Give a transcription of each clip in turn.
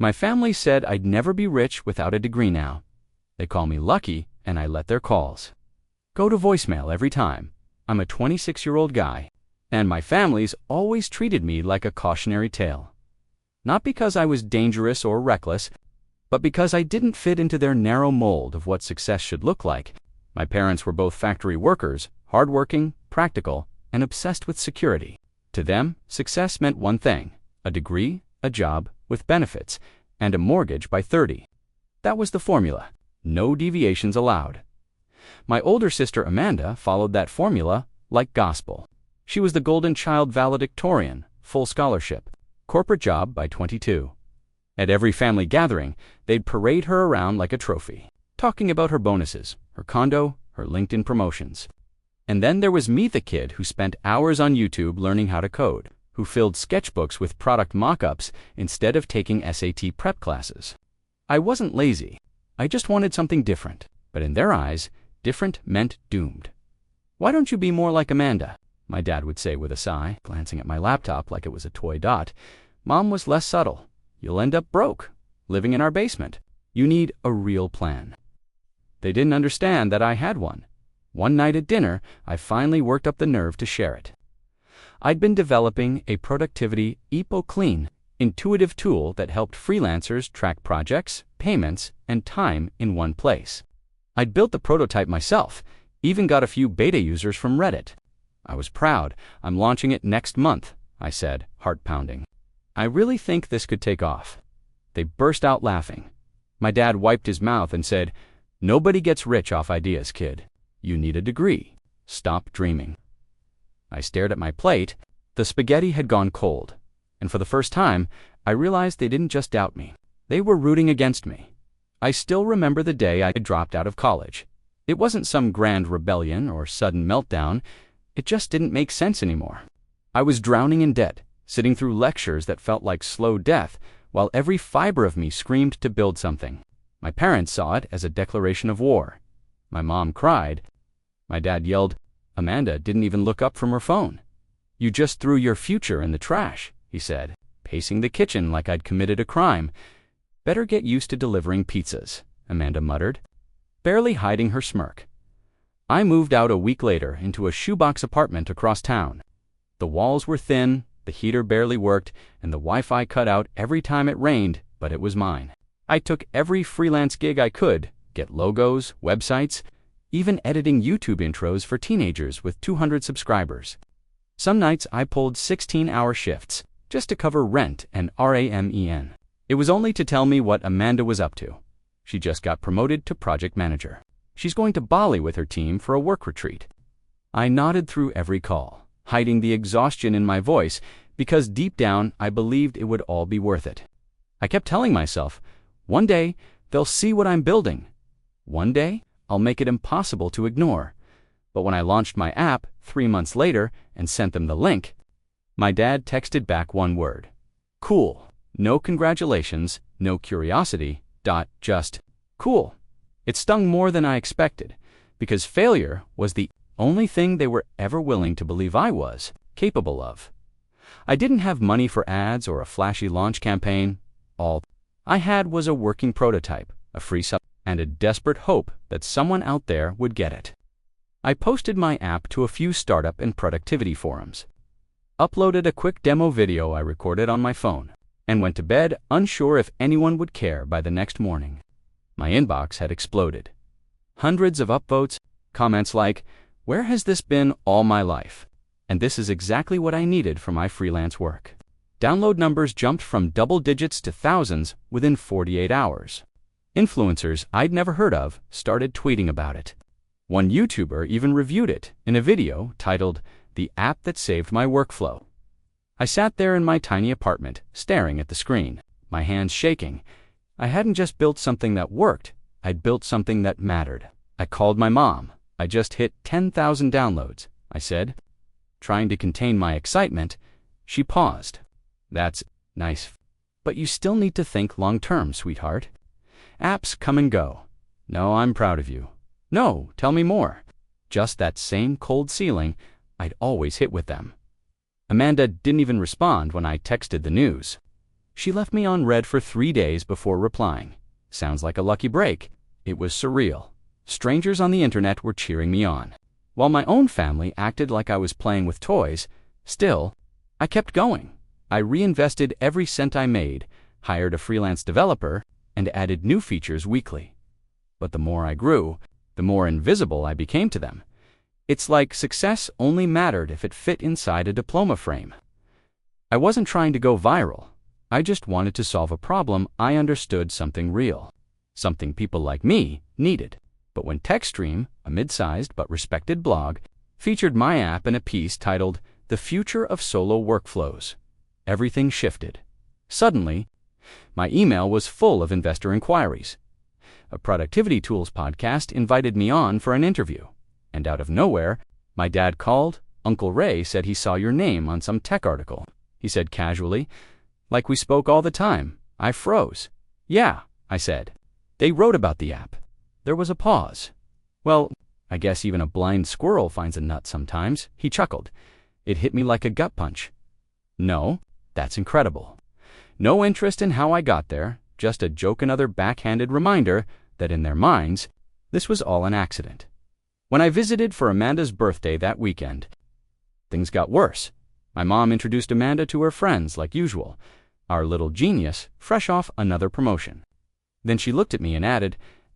My family said I'd never be rich without a degree now. They call me lucky, and I let their calls go to voicemail every time. I'm a 26-year-old guy, and my family's always treated me like a cautionary tale. Not because I was dangerous or reckless, but because I didn't fit into their narrow mold of what success should look like. My parents were both factory workers, hardworking, practical, and obsessed with security. To them, success meant one thing: a degree, a job with benefits, and a mortgage by 30. That was the formula. No deviations allowed. My older sister Amanda followed that formula like gospel. She was the golden child valedictorian, full scholarship, corporate job by 22. At every family gathering, they'd parade her around like a trophy, talking about her bonuses, her condo, her LinkedIn promotions. And then there was me, the kid who spent hours on YouTube learning how to code, who filled sketchbooks with product mock-ups instead of taking SAT prep classes. I wasn't lazy. I just wanted something different. But in their eyes, different meant doomed. "Why don't you be more like Amanda?" my dad would say with a sigh, glancing at my laptop like it was a toy dot. Mom was less subtle. "You'll end up broke, living in our basement. You need a real plan." They didn't understand that I had one. One night at dinner, I finally worked up the nerve to share it. I'd been developing a productivity clean, intuitive tool that helped freelancers track projects, payments, and time in one place. I'd built the prototype myself, even got a few beta users from Reddit. I was proud. "I'm launching it next month," I said, heart pounding. "I really think this could take off." They burst out laughing. My dad wiped his mouth and said, "Nobody gets rich off ideas, kid. You need a degree. Stop dreaming." I stared at my plate. The spaghetti had gone cold. And for the first time, I realized they didn't just doubt me. They were rooting against me. I still remember the day I dropped out of college. It wasn't some grand rebellion or sudden meltdown. It just didn't make sense anymore. I was drowning in debt, sitting through lectures that felt like slow death, while every fiber of me screamed to build something. My parents saw it as a declaration of war. My mom cried. My dad yelled. Amanda didn't even look up from her phone. "You just threw your future in the trash," he said, pacing the kitchen like I'd committed a crime. "Better get used to delivering pizzas," Amanda muttered, barely hiding her smirk. I moved out a week later into a shoebox apartment across town. The walls were thin, the heater barely worked, and the Wi-Fi cut out every time it rained, but it was mine. I took every freelance gig I could, get logos, websites, even editing YouTube intros for teenagers with 200 subscribers. Some nights I pulled 16-hour shifts just to cover rent and RAMEN. It was only to tell me what Amanda was up to. She just got promoted to project manager. She's going to Bali with her team for a work retreat. I nodded through every call, hiding the exhaustion in my voice because deep down I believed it would all be worth it. I kept telling myself, one day they'll see what I'm building. One day I'll make it impossible to ignore. But when I launched my app 3 months later and sent them the link, my dad texted back one word: "Cool. No congratulations, no curiosity, just cool." It stung more than I expected, because failure was the only thing they were ever willing to believe I was capable of. I didn't have money for ads or a flashy launch campaign. All I had was a working prototype, a free sub, and a desperate hope that someone out there would get it. I posted my app to a few startup and productivity forums, uploaded a quick demo video I recorded on my phone, and went to bed unsure if anyone would care by the next morning. My inbox had exploded. Hundreds of upvotes, comments like, "Where has this been all my life? And this is exactly what I needed for my freelance work." Download numbers jumped from double digits to thousands within 48 hours. Influencers I'd never heard of started tweeting about it. One YouTuber even reviewed it in a video titled, "The App That Saved My Workflow." I sat there in my tiny apartment, staring at the screen, my hands shaking. I hadn't just built something that worked, I'd built something that mattered. I called my mom. "I just hit 10,000 downloads," I said. Trying to contain my excitement, she paused. "That's nice. But you still need to think long-term, sweetheart. Apps come and go." "No, I'm proud of you." "No, tell me more." Just that same cold ceiling I'd always hit with them. Amanda didn't even respond when I texted the news. She left me on read for 3 days before replying. Sounds like a lucky break. It was surreal. Strangers on the internet were cheering me on. While my own family acted like I was playing with toys, still, I kept going. I reinvested every cent I made, hired a freelance developer, and added new features weekly. But the more I grew, the more invisible I became to them. It's like success only mattered if it fit inside a diploma frame. I wasn't trying to go viral. I just wanted to solve a problem I understood something real, something people like me needed. But when TechStream, a mid-sized but respected blog, featured my app in a piece titled "The Future of Solo Workflows," everything shifted. Suddenly, my email was full of investor inquiries. A productivity tools podcast invited me on for an interview. And out of nowhere, my dad called. Uncle Ray said he saw your name on some tech article. He said casually, like we spoke all the time. I froze. Yeah, I said. They wrote about the app. There was a pause. Well, I guess even a blind squirrel finds a nut sometimes, he chuckled. It hit me like a gut punch. No, that's incredible. No interest in how I got there, just a joke, another backhanded reminder that in their minds, this was all an accident. When I visited for Amanda's birthday that weekend, things got worse. My mom introduced Amanda to her friends like usual, our little genius, fresh off another promotion. Then she looked at me and added,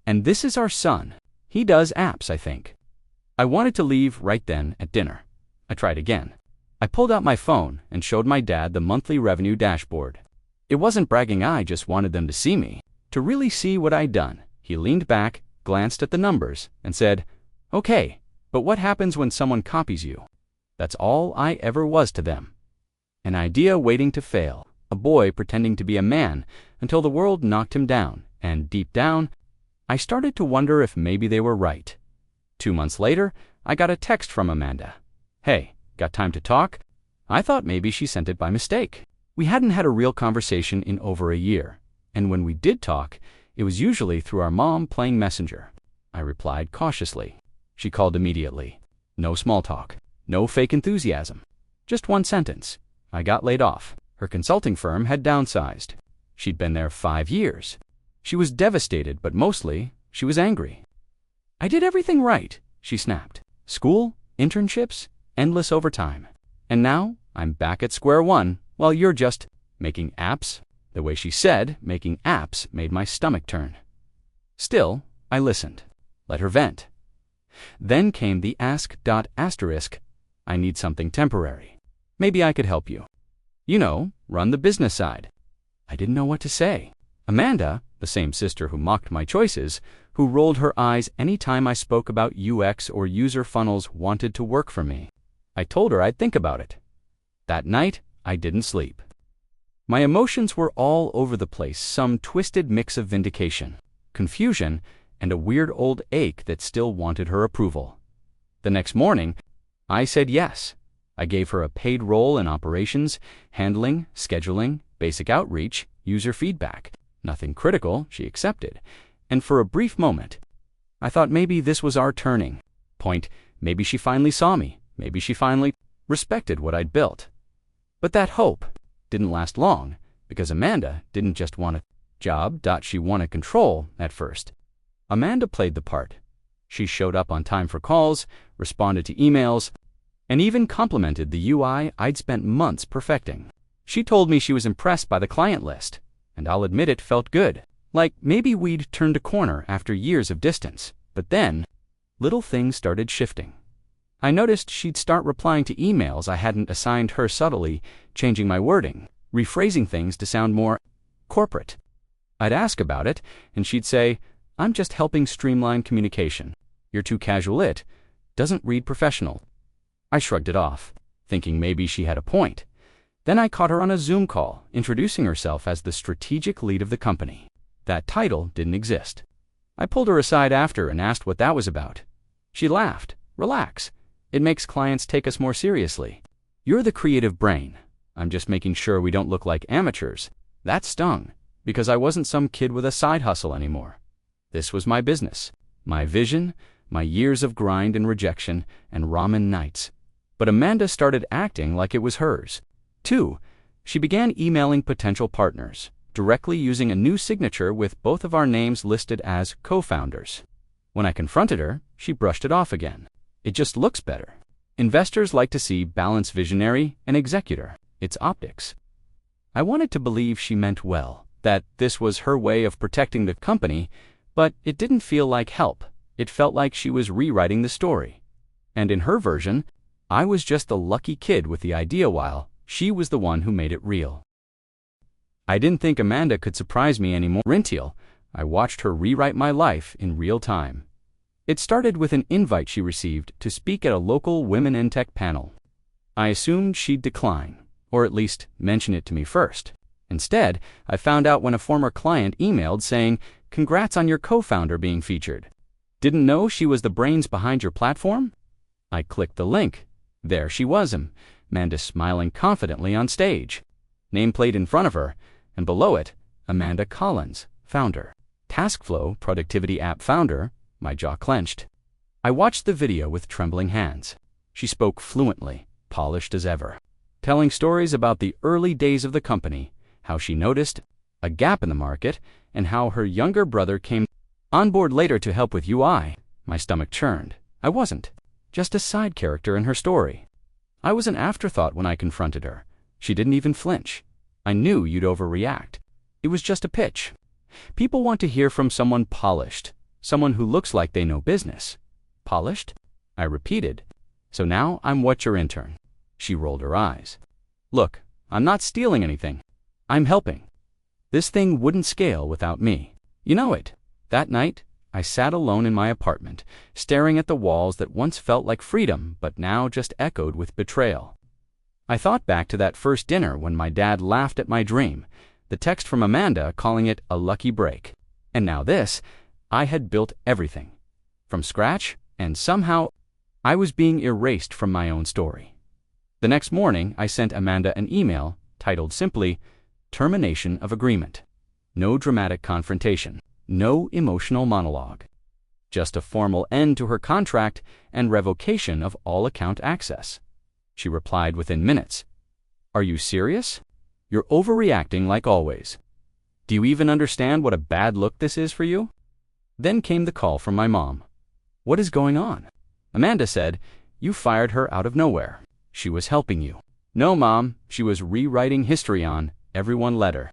"And this is our son. He does apps, I think." I wanted to leave right then at dinner. I tried again. I pulled out my phone and showed my dad the monthly revenue dashboard. It wasn't bragging, I just wanted them to see me, to really see what I'd done. He leaned back, glanced at the numbers, and said, "Okay, but what happens when someone copies you?" That's all I ever was to them. An idea waiting to fail, a boy pretending to be a man until the world knocked him down, and deep down, I started to wonder if maybe they were right. 2 months later, I got a text from Amanda. "Hey, got time to talk?" I thought maybe she sent it by mistake. We hadn't had a real conversation in over a year, and when we did talk, it was usually through our mom playing Messenger. I replied cautiously. She called immediately. No small talk, no fake enthusiasm. Just one sentence. I got laid off. Her consulting firm had downsized. She'd been there 5 years. She was devastated, but mostly, she was angry. "I did everything right," she snapped. "School, internships, endless overtime. And now, I'm back at square one, while you're just making apps." The way she said making apps made my stomach turn. Still, I listened. Let her vent. Then came the ask. I need something temporary. Maybe I could help you. You know, run the business side. I didn't know what to say. Amanda, the same sister who mocked my choices, who rolled her eyes any time I spoke about UX or user funnels, wanted to work for me. I told her I'd think about it. That night, I didn't sleep. My emotions were all over the place, some twisted mix of vindication, confusion, and a weird old ache that still wanted her approval. The next morning, I said yes. I gave her a paid role in operations, handling, scheduling, basic outreach, user feedback. Nothing critical, she accepted. And for a brief moment, I thought maybe this was our turning point. Maybe she finally saw me. Maybe she finally respected what I'd built. But that hope didn't last long, because Amanda didn't just want a job. She wanted control at first. Amanda played the part. She showed up on time for calls, responded to emails, and even complimented the UI I'd spent months perfecting. She told me she was impressed by the client list, and I'll admit it felt good. Like maybe we'd turned a corner after years of distance. But then, little things started shifting. I noticed she'd start replying to emails I hadn't assigned her, subtly changing my wording, rephrasing things to sound more corporate. I'd ask about it, and she'd say, "I'm just helping streamline communication. You're too casual. It doesn't read professional." I shrugged it off, thinking maybe she had a point. Then I caught her on a Zoom call, introducing herself as the strategic lead of the company. That title didn't exist. I pulled her aside after and asked what that was about. She laughed. "Relax. It makes clients take us more seriously. You're the creative brain. I'm just making sure we don't look like amateurs." That stung, because I wasn't some kid with a side hustle anymore. This was my business, my vision, my years of grind and rejection and ramen nights. But Amanda started acting like it was hers, too, She began emailing potential partners, directly using a new signature with both of our names listed as co-founders. When I confronted her, she brushed it off again. It just looks better. Investors like to see balanced visionary and executor. It's optics. I wanted to believe she meant well, that this was her way of protecting the company, but it didn't feel like help. It felt like she was rewriting the story. And in her version, I was just the lucky kid with the idea while she was the one who made it real. I didn't think Amanda could surprise me anymore until I watched her rewrite my life in real time. It started with an invite she received to speak at a local Women in Tech panel. I assumed she'd decline, or at least mention it to me first. Instead, I found out when a former client emailed saying, "Congrats on your co-founder being featured. Didn't know she was the brains behind your platform?" I clicked the link. There she was, Amanda smiling confidently on stage. Nameplate in front of her, and below it, Amanda Collins, founder. TaskFlow, productivity app founder. My jaw clenched. I watched the video with trembling hands. She spoke fluently, polished as ever, telling stories about the early days of the company, how she noticed a gap in the market, and how her younger brother came on board later to help with UI. My stomach churned. I wasn't just a side character in her story. I was an afterthought when I confronted her. She didn't even flinch. I knew you'd overreact. It was just a pitch. People want to hear from someone polished, someone who looks like they know business. Polished? I repeated. So now I'm what your intern. She rolled her eyes. Look, I'm not stealing anything. I'm helping. This thing wouldn't scale without me. You know it. That night, I sat alone in my apartment, staring at the walls that once felt like freedom, but now just echoed with betrayal. I thought back to that first dinner when my dad laughed at my dream, the text from Amanda calling it a lucky break. And now this, I had built everything from scratch, and somehow I was being erased from my own story. The next morning, I sent Amanda an email titled simply, "Termination of Agreement." No dramatic confrontation, no emotional monologue. Just a formal end to her contract and revocation of all account access. She replied within minutes. "Are you serious? You're overreacting like always. Do you even understand what a bad look this is for you?" Then came the call from my mom. "What is going on?" Amanda said, "You fired her out of nowhere. She was helping you." "No, Mom, she was rewriting history on everyone letter.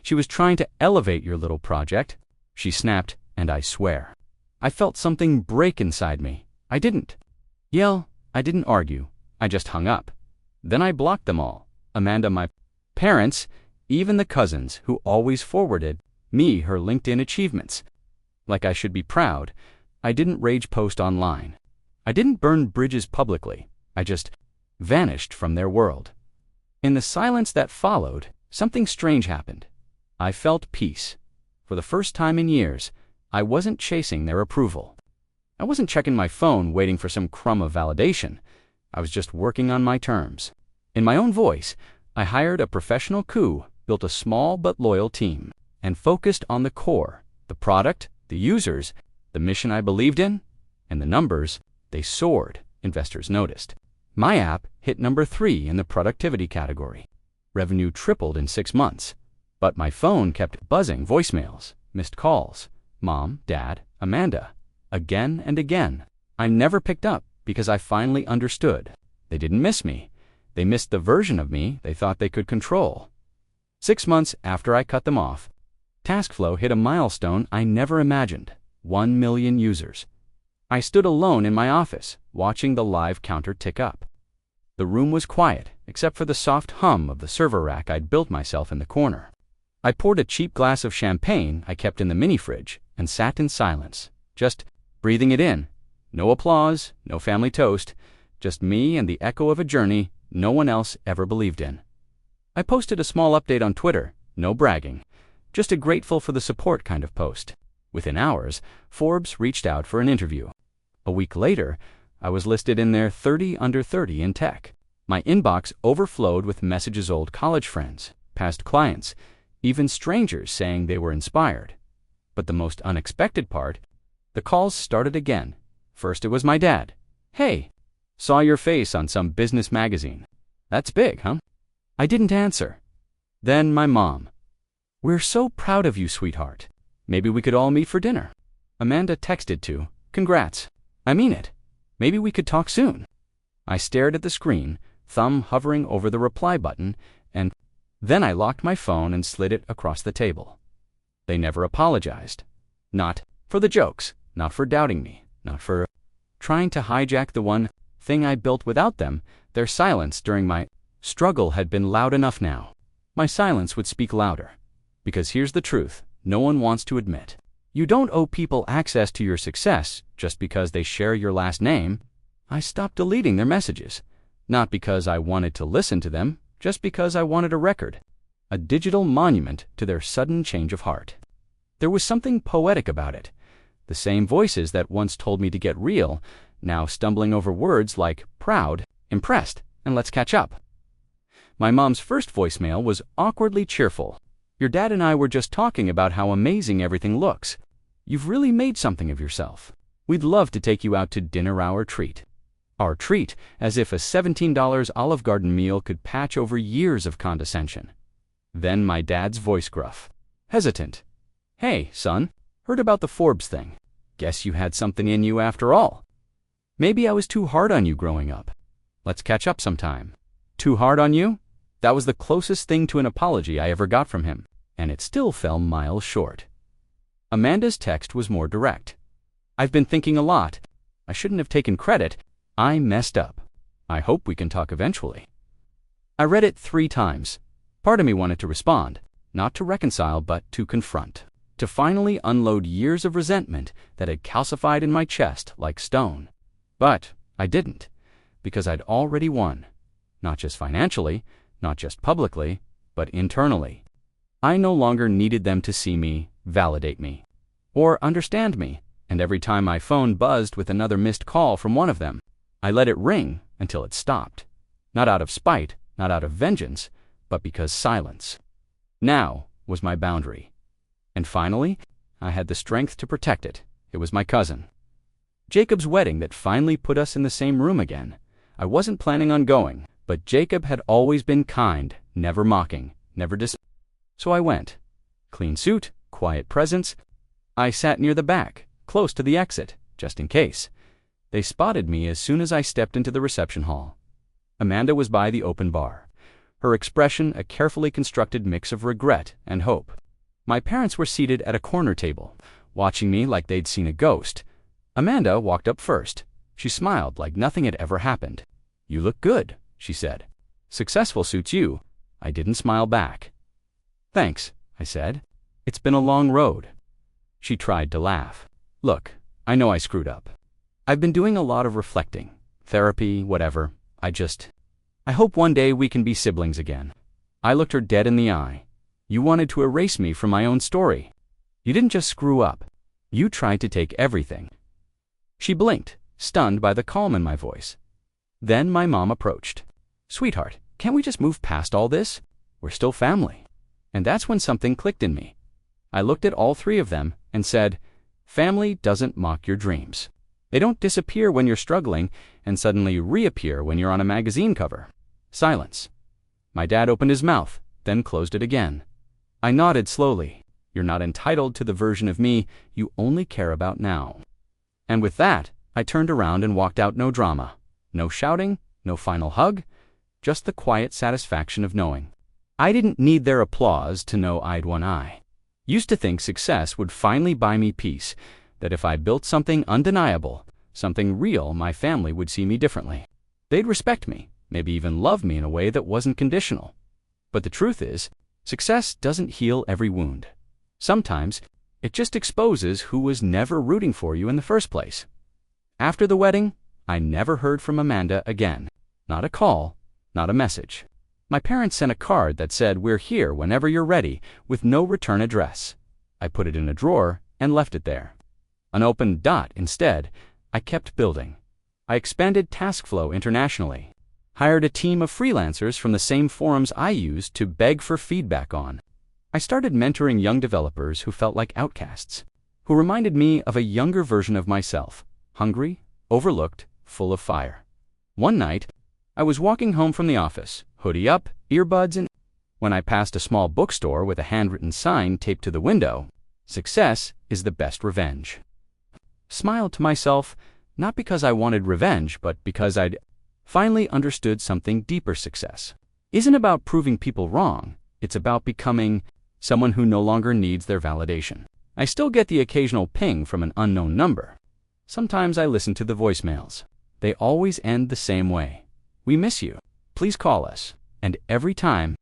She was trying to elevate your little project." She snapped, and I swear, I felt something break inside me. I didn't yell, I didn't argue, I just hung up. Then I blocked them all. Amanda, my parents, even the cousins who always forwarded me her LinkedIn achievements. Like I should be proud, I didn't rage post online. I didn't burn bridges publicly. I just vanished from their world. In the silence that followed, something strange happened. I felt peace. For the first time in years, I wasn't chasing their approval. I wasn't checking my phone waiting for some crumb of validation. I was just working on my terms. In my own voice, I hired a professional coup, built a small but loyal team, and focused on the core, the product, the users, the mission I believed in, and the numbers, they soared, investors noticed. My app hit number 3 in the productivity category. Revenue tripled in 6 months. But my phone kept buzzing voicemails, missed calls. Mom, Dad, Amanda. Again and again. I never picked up because I finally understood. They didn't miss me. They missed the version of me they thought they could control. 6 months after I cut them off, TaskFlow hit a milestone I never imagined. 1 million users. I stood alone in my office, watching the live counter tick up. The room was quiet, except for the soft hum of the server rack I'd built myself in the corner. I poured a cheap glass of champagne I kept in the mini fridge and sat in silence, just breathing it in. No applause, no family toast, just me and the echo of a journey no one else ever believed in. I posted a small update on Twitter, no bragging, just a grateful for the support kind of post. Within hours, Forbes reached out for an interview. A week later, I was listed in their 30 under 30 in tech. My inbox overflowed with messages old college friends, past clients, even strangers saying they were inspired. But the most unexpected part, the calls started again. First it was my dad. "Hey, saw your face on some business magazine. That's big, huh?" I didn't answer. Then my mom. "We're so proud of you, sweetheart. Maybe we could all meet for dinner." Amanda texted too. "Congrats. I mean it. Maybe we could talk soon." I stared at the screen, thumb hovering over the reply button, and then I locked my phone and slid it across the table. They never apologized. Not for the jokes, not for doubting me, not for trying to hijack the one thing I built without them. Their silence during my struggle had been loud enough now. My silence would speak louder. Because here's the truth no one wants to admit. You don't owe people access to your success just because they share your last name. I stopped deleting their messages, not because I wanted to listen to them, just because I wanted a record, a digital monument to their sudden change of heart. There was something poetic about it. The same voices that once told me to get real, now stumbling over words like proud, impressed, and let's catch up. My mom's first voicemail was awkwardly cheerful. "Your dad and I were just talking about how amazing everything looks. You've really made something of yourself. We'd love to take you out to dinner, our treat." Our treat, as if a $17 Olive Garden meal could patch over years of condescension. Then my dad's voice gruff, hesitant. "Hey, son, heard about the Forbes thing. Guess you had something in you after all. Maybe I was too hard on you growing up. Let's catch up sometime." Too hard on you? That was the closest thing to an apology I ever got from him, and it still fell miles short. Amanda's text was more direct. "I've been thinking a lot. I shouldn't have taken credit. I messed up. I hope we can talk eventually." I read it 3 times. Part of me wanted to respond, not to reconcile, but to confront, to finally unload years of resentment that had calcified in my chest like stone. But I didn't, because I'd already won, not just financially, not just publicly, but internally. I no longer needed them to see me, validate me, or understand me, and every time my phone buzzed with another missed call from one of them, I let it ring until it stopped. Not out of spite, not out of vengeance, but because silence now was my boundary. And finally, I had the strength to protect it. It was my cousin. Jacob's wedding that finally put us in the same room again. I wasn't planning on going, but Jacob had always been kind, never mocking, never So I went. Clean suit, quiet presence. I sat near the back, close to the exit, just in case. They spotted me as soon as I stepped into the reception hall. Amanda was by the open bar, her expression a carefully constructed mix of regret and hope. My parents were seated at a corner table, watching me like they'd seen a ghost. Amanda walked up first. She smiled like nothing had ever happened. "You look good," she said. "Successful suits you." I didn't smile back. "Thanks," I said. "It's been a long road." She tried to laugh. "Look, I know I screwed up. I've been doing a lot of reflecting, therapy, whatever. I hope one day we can be siblings again." I looked her dead in the eye. "You wanted to erase me from my own story. You didn't just screw up. You tried to take everything." She blinked, stunned by the calm in my voice. Then my mom approached. "Sweetheart, can't we just move past all this? We're still family." And that's when something clicked in me. I looked at all 3 of them and said, "Family doesn't mock your dreams. They don't disappear when you're struggling and suddenly reappear when you're on a magazine cover." Silence. My dad opened his mouth, then closed it again. I nodded slowly. "You're not entitled to the version of me you only care about now." And with that, I turned around and walked out. No drama, no shouting, no final hug, just the quiet satisfaction of knowing. I didn't need their applause to know I'd won. I used to think success would finally buy me peace, that if I built something undeniable, something real, my family would see me differently. They'd respect me, maybe even love me in a way that wasn't conditional. But the truth is, success doesn't heal every wound. Sometimes, it just exposes who was never rooting for you in the first place. After the wedding, I never heard from Amanda again. Not a call, not a message. My parents sent a card that said, "We're here whenever you're ready," with no return address. I put it in a drawer and left it there. An open dot instead. I kept building. I expanded TaskFlow internationally, hired a team of freelancers from the same forums I used to beg for feedback on. I started mentoring young developers who felt like outcasts, who reminded me of a younger version of myself, hungry, overlooked, full of fire. One night, I was walking home from the office, hoodie up, earbuds in, When I passed a small bookstore with a handwritten sign taped to the window, "Success is the best revenge." Smiled to myself, not because I wanted revenge, but because I'd finally understood something deeper. Success isn't about proving people wrong. It's about becoming someone who no longer needs their validation. I still get the occasional ping from an unknown number. Sometimes I listen to the voicemails. They always end the same way. "We miss you. Please call us." And every time,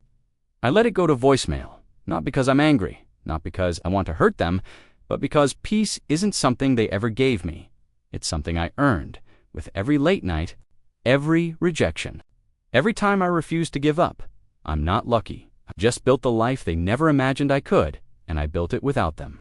I let it go to voicemail, not because I'm angry, not because I want to hurt them, but because peace isn't something they ever gave me. It's something I earned with every late night, every rejection, every time I refused to give up. I'm not lucky. I've just built the life they never imagined I could, and I built it without them.